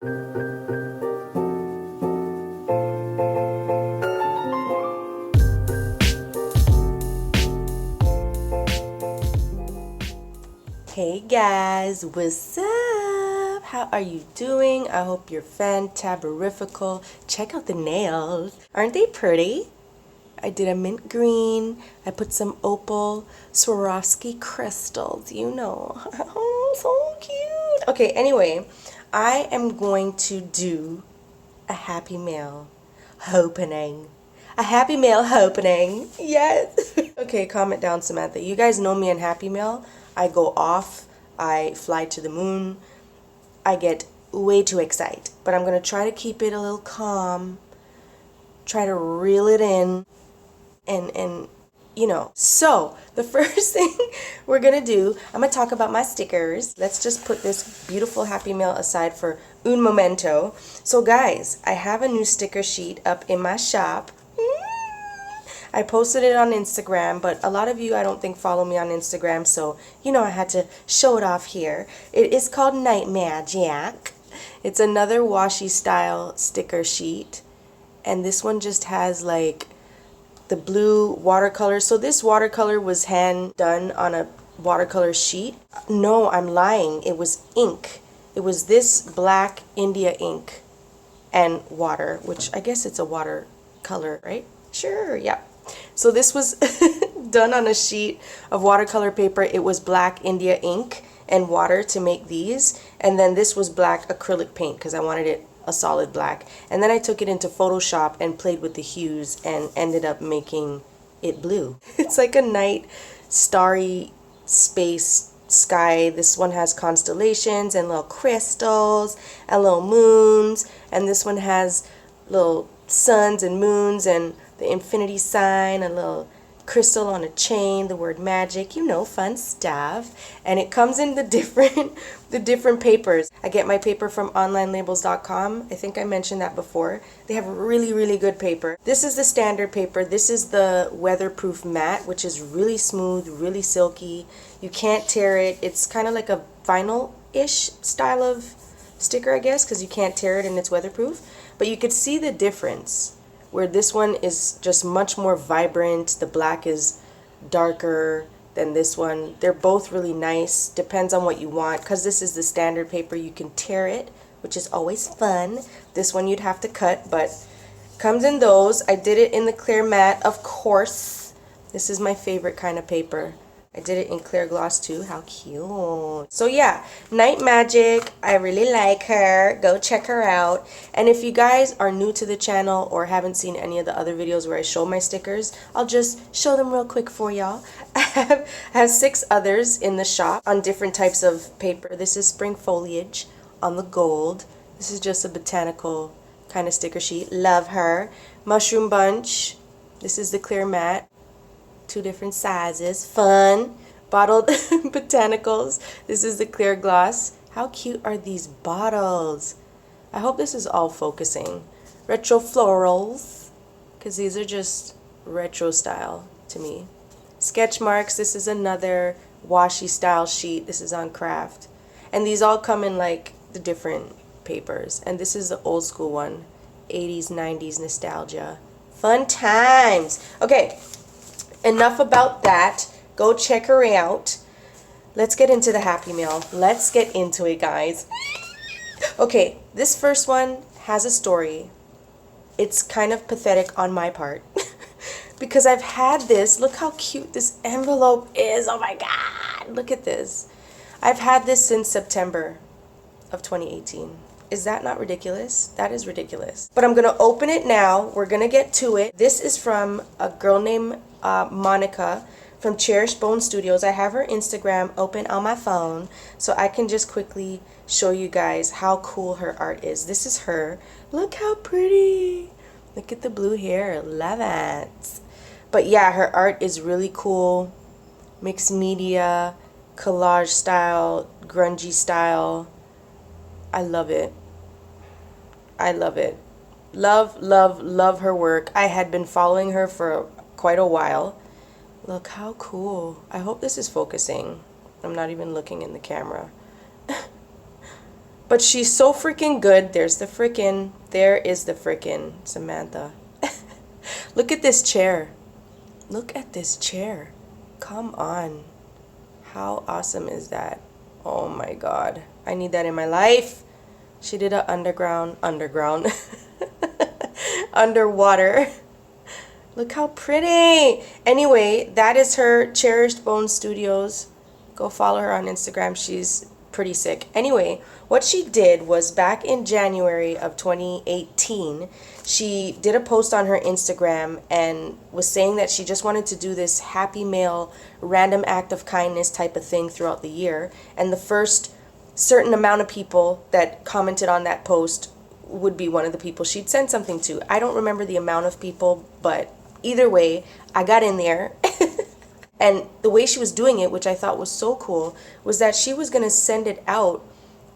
Hey guys, what's up? How are you doing? I hope you're fantaberifical. Check out the nails. Aren't they pretty? I did a mint green. I put some opal Swarovski crystals, you know. Oh, so cute. Okay, anyway, I am going to do a Happy Mail opening. A Happy Mail opening. Yes. Okay, comment down, Samantha. You guys know me in Happy Mail. I go off. I fly to the moon. I get way too excited. But I'm going to try to keep it a little calm. Try to reel it in. And you know. So, the first thing we're going to do, I'm going to talk about my stickers. Let's just put this beautiful Happy Mail aside for un momento. So, guys, I have a new sticker sheet up in my shop. I posted it on Instagram, but a lot of you I don't think follow me on Instagram, so you know I had to show it off here. It is called Night Magic. It's another washi style sticker sheet, and this one just has like the blue watercolor. So this watercolor was hand done on a watercolor sheet. No, I'm lying. It was ink. It was this black India ink and water, which I guess it's a watercolor, right? Sure, yeah. So this was done on a sheet of watercolor paper. It was black India ink and water to make these. And then this was black acrylic paint because I wanted it a solid black. And then I took it into Photoshop and played with the hues and ended up making it blue. It's like a night starry space sky. This one has constellations and little crystals and little moons. And this one has little suns and moons and the infinity sign, a little crystal on a chain, the word magic, you know, fun stuff. And it comes in the different papers. I get my paper from onlinelabels.com. I think I mentioned that before. They have really, really good paper. This is the standard paper. This is the weatherproof matte, which is really smooth, really silky. You can't tear it. It's kind of like a vinyl-ish style of sticker, I guess, because you can't tear it and it's weatherproof. But you could see the difference, where this one is just much more vibrant. The black is darker than this one. They're both really nice. Depends on what you want. Because this is the standard paper, you can tear it, which is always fun. This one you'd have to cut, but comes in those. I did it in the clear matte, of course. This is my favorite kind of paper. I did it in clear gloss too. How cute. So yeah, Night Magic. I really like her. Go check her out. And if you guys are new to the channel or haven't seen any of the other videos where I show my stickers, I'll just show them real quick for y'all. I have 6 others in the shop on different types of paper. This is Spring Foliage on the gold. This is just a botanical kind of sticker sheet. Love her. Mushroom Bunch. This is the clear matte. 2 different sizes. Fun. Bottled botanicals. This is the clear gloss. How cute are these bottles? I hope this is all focusing. Retro florals, because these are just retro style to me. Sketch marks. This is another washi style sheet. This is on craft. And these all come in like the different papers. And this is the old school one. 80s, 90s nostalgia. Fun times. Okay. Enough about that. Go check her out. Let's get into the Happy Mail. Let's get into it, guys. Okay, this first one has a story. It's kind of pathetic on my part because I've had this. Look how cute this envelope is. Oh my God. Look at this. I've had this since September of 2018. Is that not ridiculous? That is ridiculous. But I'm going to open it now. We're going to get to it. This is from a girl named Monica from Cherished Bone Studios. I have her Instagram open on my phone so I can just quickly show you guys how cool her art is. This is her. Look how pretty. Look at the blue hair. Love it. But yeah, her art is really cool. Mixed media, collage style, grungy style. I love it. I love it. Love, love, love her work. I had been following her for quite a while. Look how cool. I hope this is focusing. I'm not even looking in the camera. But she's so freaking good. There is the frickin' Samantha. Look at this chair. Look at this chair. Come on. How awesome is that? Oh my God. I need that in my life. She did a underwater. Look how pretty. Anyway, that is her Cherished Bones Studios. Go follow her on Instagram. She's pretty sick. Anyway, what she did was back in January of 2018, she did a post on her Instagram and was saying that she just wanted to do this Happymail random act of kindness type of thing throughout the year. And the first certain amount of people that commented on that post would be one of the people she'd send something to. I don't remember the amount of people, but either way, I got in there. And the way she was doing it, which I thought was so cool, was that she was going to send it out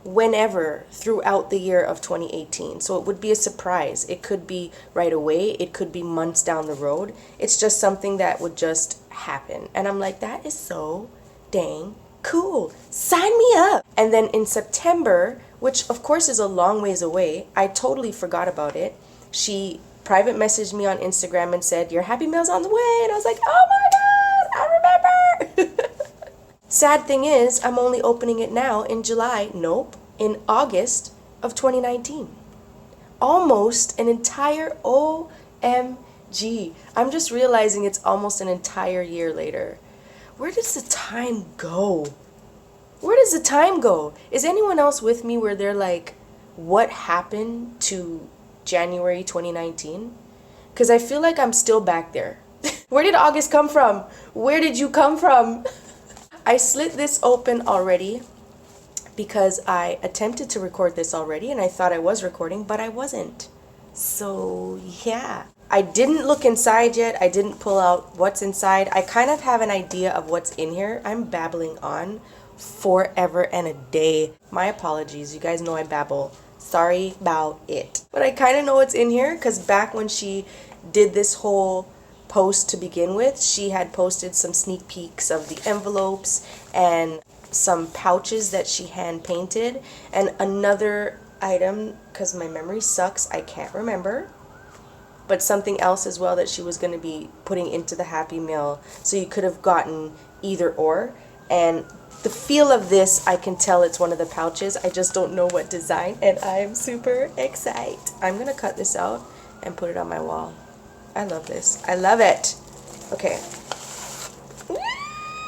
whenever throughout the year of 2018. So it would be a surprise. It could be right away. It could be months down the road. It's just something that would just happen. And I'm like, that is so dang cool. Sign me up. And then in September, which of course is a long ways away, I totally forgot about it. She private messaged me on Instagram and said, your Happymail's on the way. And I was like, oh my God, I remember. Sad thing is, I'm only opening it now in July. Nope, in August of 2019. Almost an entire OMG. I'm just realizing it's almost an entire year later. Where does the time go? Where does the time go? Is anyone else with me where they're like, what happened to January 2019? Because I feel like I'm still back there. Where did August come from? Where did you come from? I slit this open already because I attempted to record this already and I thought I was recording, but I wasn't. So yeah. I didn't look inside yet. I didn't pull out what's inside. I kind of have an idea of what's in here. I'm babbling on forever and a day. My apologies. You guys know I babble. Sorry about it. But I kind of know what's in here because back when she did this whole post to begin with, she had posted some sneak peeks of the envelopes and some pouches that she hand painted, and another item, because my memory sucks, I can't remember, but something else as well that she was going to be putting into the Happymail, so you could have gotten either or. And the feel of this, I can tell it's one of the pouches. I just don't know what design, and I'm super excited. I'm going to cut this out and put it on my wall. I love this. I love it. Okay.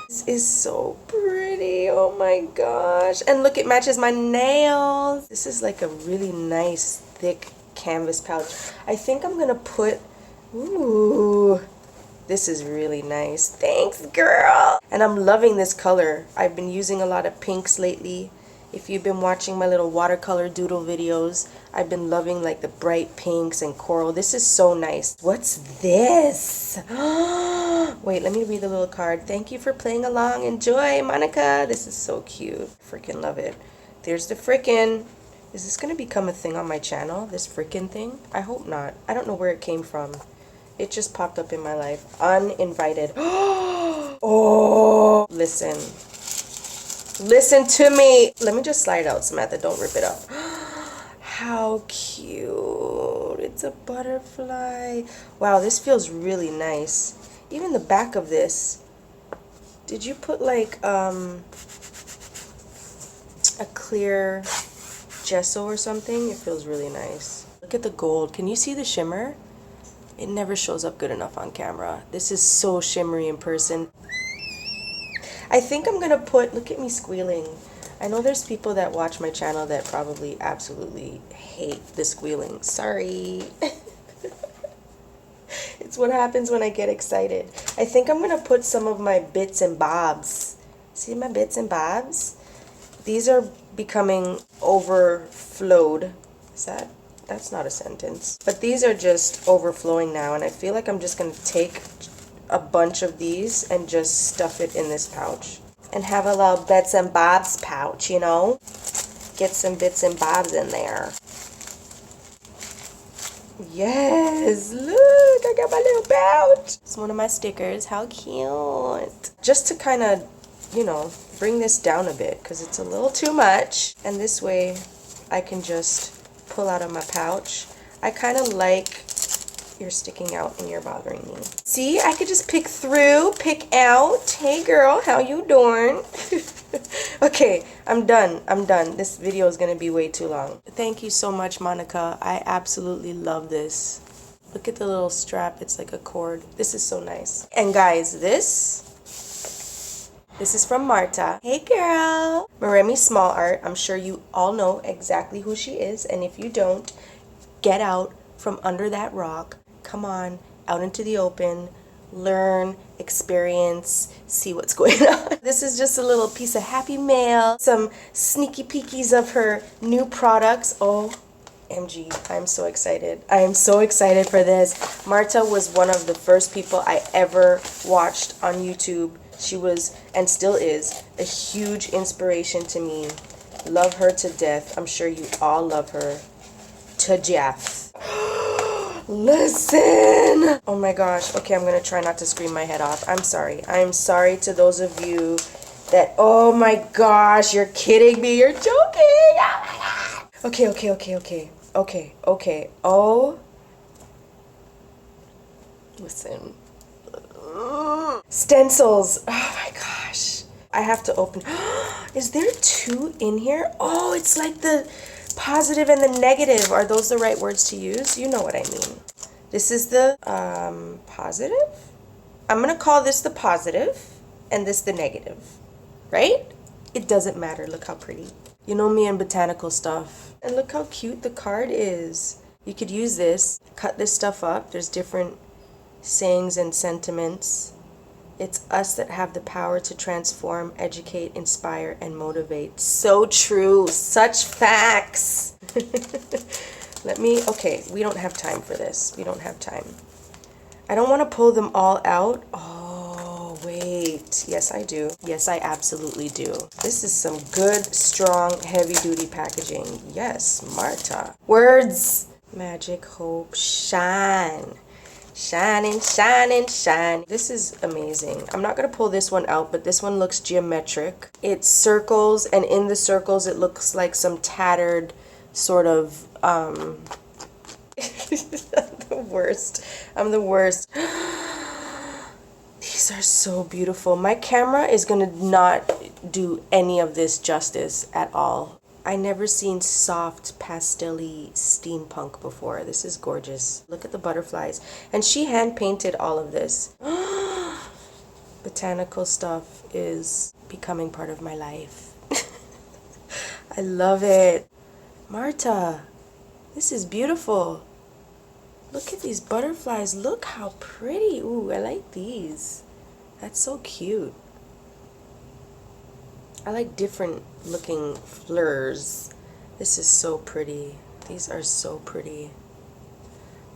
This is so pretty. Oh my gosh. And look, it matches my nails. This is like a really nice, thick canvas pouch. I think I'm going to put... Ooh. This is really nice. Thanks, girl. And I'm loving this color. I've been using a lot of pinks lately. If you've been watching my little watercolor doodle videos, I've been loving like the bright pinks and coral. This is so nice. What's this? Wait, let me read the little card. Thank you for playing along. Enjoy, Monica. This is so cute. Freaking love it. There's the frickin'. Is this going to become a thing on my channel? This frickin' thing? I hope not. I don't know where it came from. It just popped up in my life. Uninvited. Oh, listen. Listen to me. Let me just slide out, Samantha. Don't rip it up. How cute. It's a butterfly. Wow, this feels really nice. Even the back of this. Did you put like a clear gesso or something? It feels really nice. Look at the gold. Can you see the shimmer? It never shows up good enough on camera. This is so shimmery in person. I think I'm gonna put, look at me squealing. I know there's people that watch my channel that probably absolutely hate the squealing. Sorry. It's what happens when I get excited. I think I'm gonna put some of my bits and bobs. See my bits and bobs? These are becoming overflowed. Is that? That's not a sentence. But these are just overflowing now, and I feel like I'm just gonna take a bunch of these and just stuff it in this pouch and have a little bits and bobs pouch, you know, get some bits and bobs in there. Yes, look, I got my little pouch. It's one of my stickers. How cute. Just to kind of, you know, bring this down a bit because it's a little too much, and this way I can just pull out of my pouch. I kind of like you're sticking out and you're bothering me. See, I could just pick through, pick out. Hey girl, how you doing? Okay, I'm done. This video is gonna be way too long. Thank you so much, Monica. I absolutely love this. Look at the little strap. It's like a cord. This is so nice. And guys, this is from Marta. Hey girl. maremissmallart. I'm sure you all know exactly who she is. And if you don't, get out from under that rock. Come on, out into the open. Learn, experience, see what's going on. This is just a little piece of Happymail. Some sneaky peekies of her new products. OMG, I'm so excited. I am so excited for this. Marta was one of the first people I ever watched on YouTube. She was, and still is, a huge inspiration to me. Love her to death. I'm sure you all love her to death. Listen! Oh my gosh. Okay, I'm gonna try not to scream my head off. I'm sorry. I'm sorry to those of you that, oh my gosh, you're kidding me. You're joking. Oh my god. Okay. Oh. Listen. Stencils. Oh my gosh. I have to open. Is there two in here? Oh, it's like the positive and the negative. Are those the right words to use? You know what I mean. This is the positive. I'm gonna call this the positive and this the negative, right? It doesn't matter. Look how pretty. You know me and botanical stuff. And look how cute the card is. You could use this, cut this stuff up. There's different sayings and sentiments. It's us that have the power to transform, educate, inspire, and motivate. So true. Such facts. Okay, we don't have time for this. We don't have time. I don't want to pull them all out. Oh, wait. Yes, I do. Yes, I absolutely do. This is some good, strong, heavy-duty packaging. Yes, Marta. Words. Magic, hope, shine. Shining, shining, shine. This is amazing. I'm not going to pull this one out, but this one looks geometric. It's circles, and in the circles it looks like some tattered sort of, I'm the worst. I'm the worst. These are so beautiful. My camera is going to not do any of this justice at all. I never seen soft pastel-y steampunk before. This is gorgeous. Look at the butterflies. And she hand painted all of this. Botanical stuff is becoming part of my life. I love it. Marta, this is beautiful. Look at these butterflies. Look how pretty. Ooh, I like these. That's so cute. I like different looking fleurs. This is so pretty. These are so pretty.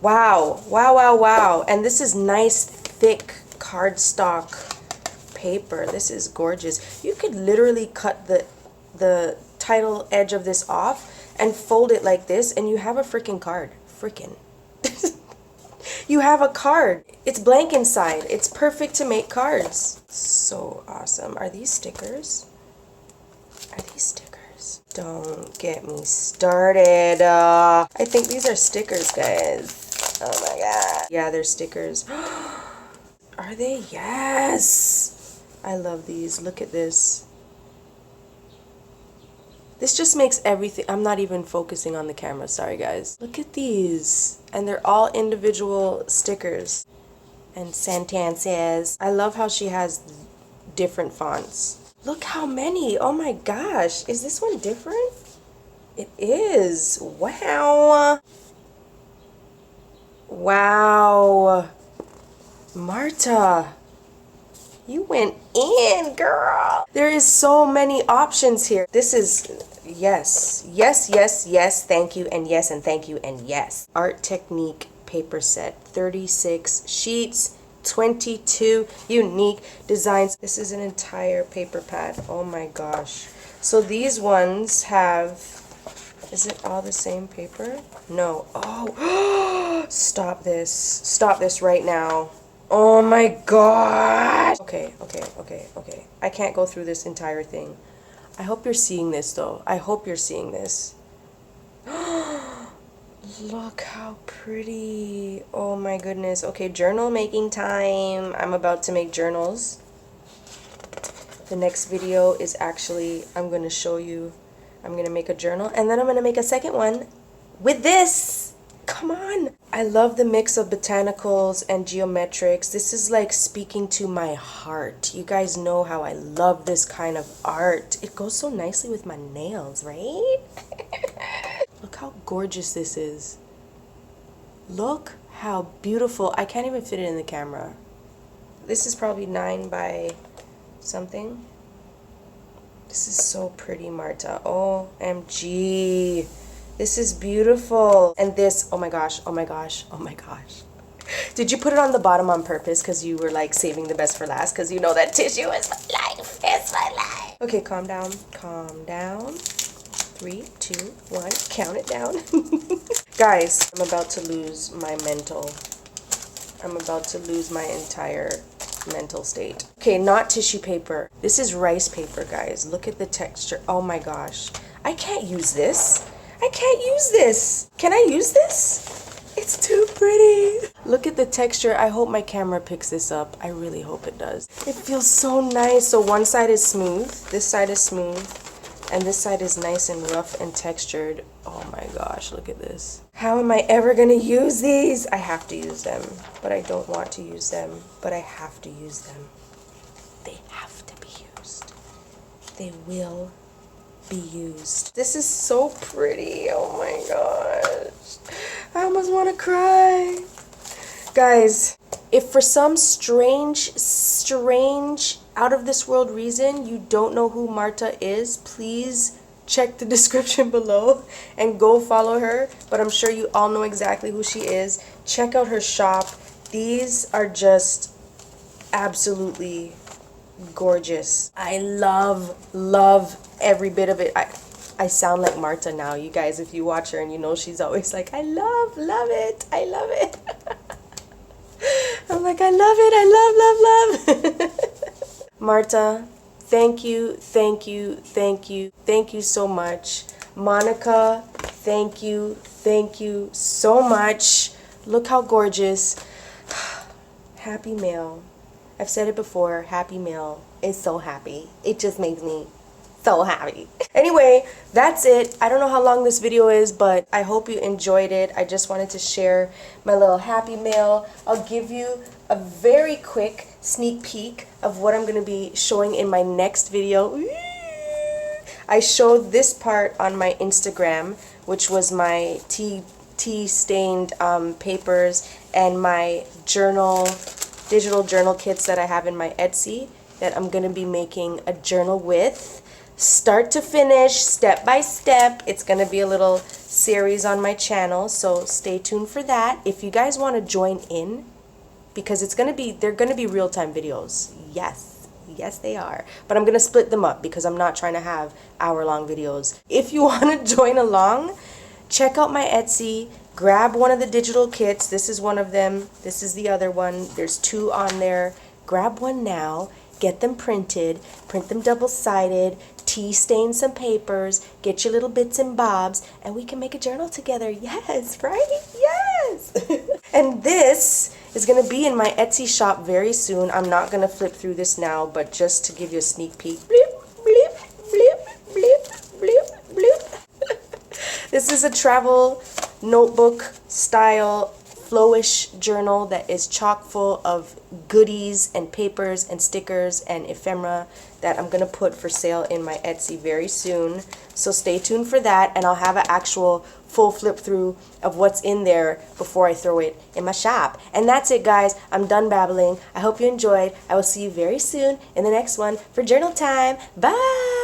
Wow. Wow, wow, wow. And this is nice, thick cardstock paper. This is gorgeous. You could literally cut the title edge of this off and fold it like this, and you have a freaking card. Freaking. You have a card. It's blank inside. It's perfect to make cards. So awesome. Are these stickers? Are these stickers? Don't get me started. I think these are stickers, guys. Oh my god. Yeah, they're stickers. Are they? Yes. I love these. Look at this. This just makes everything. I'm not even focusing on the camera. Sorry, guys. Look at these. And they're all individual stickers. And Santan says, I love how she has different fonts. Look how many. Oh my gosh. Is this one different? It is. Wow. Wow. Marta, you went in, girl. There is so many options here. This is, yes. Yes, yes, yes. Thank you, and yes, and thank you, and yes. Art Technique paper set. 36 sheets. 22 unique designs. This is an entire paper pad. Oh my gosh. So these ones have, is it all the same paper? No. Oh, stop this. Stop this right now. Oh my gosh. Okay. I can't go through this entire thing. I hope you're seeing this though. I hope you're seeing this. Look how pretty. Oh my goodness. Okay, journal making time. I'm about to make journals. The next video is actually, I'm going to show you, I'm going to make a journal, and then I'm going to make a second one with this. Come on. I love the mix of botanicals and geometrics. This is like speaking to my heart. You guys know how I love this kind of art. It goes so nicely with my nails, right? Look how gorgeous this is. Look how beautiful. I can't even fit it in the camera. This is probably 9 by something. This is so pretty, Marta. OMG. This is beautiful. And this, oh my gosh, oh my gosh, oh my gosh. Did you put it on the bottom on purpose because you were like saving the best for last? Because you know that tissue is my life. It's my life. Okay, calm down. Calm down. 3, 2, 1. Count it down. Guys, I'm about to lose my mental. I'm about to lose my entire mental state. Okay, not tissue paper. This is rice paper, guys. Look at the texture. Oh my gosh. I can't use this. I can't use this. Can I use this? It's too pretty. Look at the texture. I hope my camera picks this up. I really hope it does. It feels so nice. So one side is smooth. This side is smooth. And this side is nice and rough and textured. Oh my gosh, look at this. How am I ever gonna use these? I have to use them, but I don't want to use them, but I have to use them. They have to be used. They will be used. This is so pretty. Oh my gosh. I almost want to cry. Guys, if for some strange, out of this world reason you don't know who Marta is, please check the description below and go follow her. But I'm sure you all know exactly who she is. Check out her shop. These are just absolutely gorgeous. I love every bit of it. I sound like Marta now, you guys, if you watch her, and you know she's always like, I love it. I love it. I'm like, I love it. I love. Marta, thank you so much. Monica, thank you so much. Look how gorgeous. Happymail. I've said it before, Happymail is so happy. It just makes me so happy. Anyway, that's it. I don't know how long this video is, but I hope you enjoyed it. I just wanted to share my little Happymail. I'll give you a very quick sneak peek of what I'm going to be showing in my next video. I showed this part on my Instagram, which was my tea stained papers and my digital journal kits that I have in my Etsy that I'm going to be making a journal with. Start to finish, step by step. It's going to be a little series on my channel, so stay tuned for that. If you guys want to join in, because they're going to be real-time videos. Yes, they are. But I'm going to split them up because I'm not trying to have hour-long videos. If you want to join along, check out my Etsy. Grab one of the digital kits. This is one of them. This is the other one. There's 2 on there. Grab one now. Get them printed. Print them double-sided. Tea stain some papers. Get your little bits and bobs. And we can make a journal together. Yes, right? Yes! And this is going to be in my Etsy shop very soon. I'm not going to flip through this now, but just to give you a sneak peek. Bleep, bleep, bleep, bleep, bleep, bleep. This is a travel notebook style flowish journal that is chock full of goodies and papers and stickers and ephemera that I'm going to put for sale in my Etsy very soon. So stay tuned for that, and I'll have an actual full flip through of what's in there before I throw it in my shop. And that's it, guys. I'm done babbling. I hope you enjoyed. I will see you very soon in the next one for journal time. Bye!